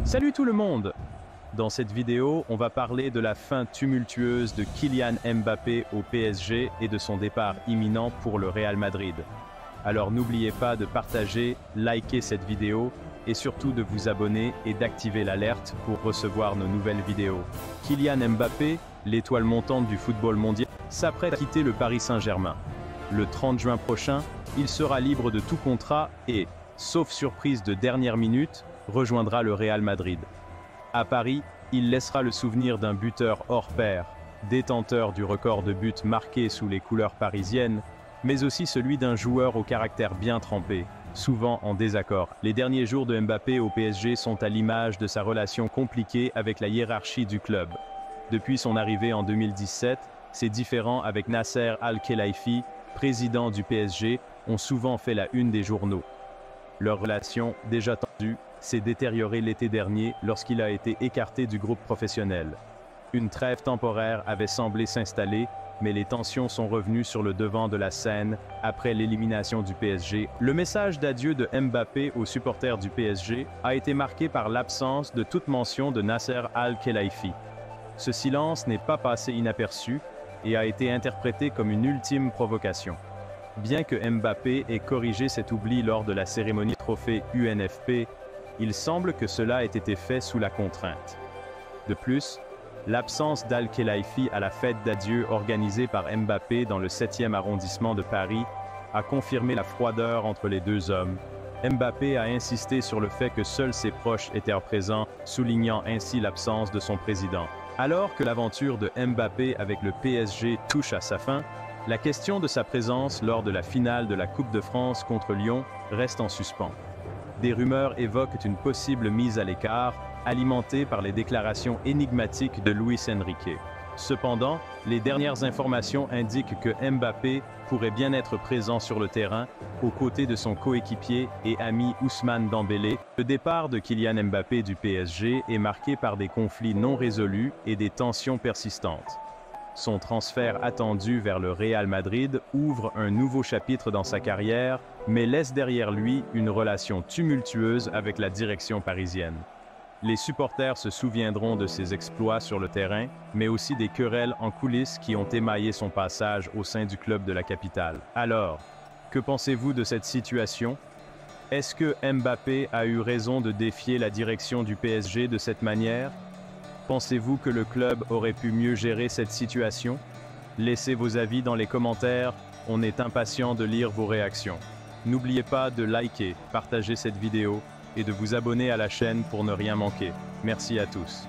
Salut tout le monde! Dans cette vidéo, on va parler de la fin tumultueuse de Kylian Mbappé au PSG et de son départ imminent pour le Real Madrid. Alors n'oubliez pas de partager, liker cette vidéo et surtout de vous abonner et d'activer l'alerte pour recevoir nos nouvelles vidéos. Kylian Mbappé, l'étoile montante du football mondial, s'apprête à quitter le Paris Saint-Germain. Le 30 juin prochain, il sera libre de tout contrat et, sauf surprise de dernière minute, rejoindra le Real Madrid. À Paris, il laissera le souvenir d'un buteur hors pair, détenteur du record de buts marqués sous les couleurs parisiennes, mais aussi celui d'un joueur au caractère bien trempé, souvent en désaccord. Les derniers jours de Mbappé au PSG sont à l'image de sa relation compliquée avec la hiérarchie du club. Depuis son arrivée en 2017, ses différends avec Nasser Al-Khelaifi, président du PSG, ont souvent fait la une des journaux. Leur relation, déjà tendue, s'est détériorée l'été dernier lorsqu'il a été écarté du groupe professionnel. Une trêve temporaire avait semblé s'installer, mais les tensions sont revenues sur le devant de la scène après l'élimination du PSG. Le message d'adieu de Mbappé aux supporters du PSG a été marqué par l'absence de toute mention de Nasser Al-Khelaifi. Ce silence n'est pas passé inaperçu et a été interprété comme une ultime provocation. Bien que Mbappé ait corrigé cet oubli lors de la cérémonie trophée UNFP, il semble que cela ait été fait sous la contrainte. De plus, l'absence d'Al-Khelaifi à la fête d'adieu organisée par Mbappé dans le 7e arrondissement de Paris a confirmé la froideur entre les deux hommes. Mbappé a insisté sur le fait que seuls ses proches étaient présents, soulignant ainsi l'absence de son président. Alors que l'aventure de Mbappé avec le PSG touche à sa fin, la question de sa présence lors de la finale de la Coupe de France contre Lyon reste en suspens. Des rumeurs évoquent une possible mise à l'écart, alimentée par les déclarations énigmatiques de Luis Enrique. Cependant, les dernières informations indiquent que Mbappé pourrait bien être présent sur le terrain, aux côtés de son coéquipier et ami Ousmane Dembélé. Le départ de Kylian Mbappé du PSG est marqué par des conflits non résolus et des tensions persistantes. Son transfert attendu vers le Real Madrid ouvre un nouveau chapitre dans sa carrière, mais laisse derrière lui une relation tumultueuse avec la direction parisienne. Les supporters se souviendront de ses exploits sur le terrain, mais aussi des querelles en coulisses qui ont émaillé son passage au sein du club de la capitale. Alors, que pensez-vous de cette situation? Est-ce que Mbappé a eu raison de défier la direction du PSG de cette manière? Pensez-vous que le club aurait pu mieux gérer cette situation? Laissez vos avis dans les commentaires, on est impatient de lire vos réactions. N'oubliez pas de liker, partager cette vidéo et de vous abonner à la chaîne pour ne rien manquer. Merci à tous.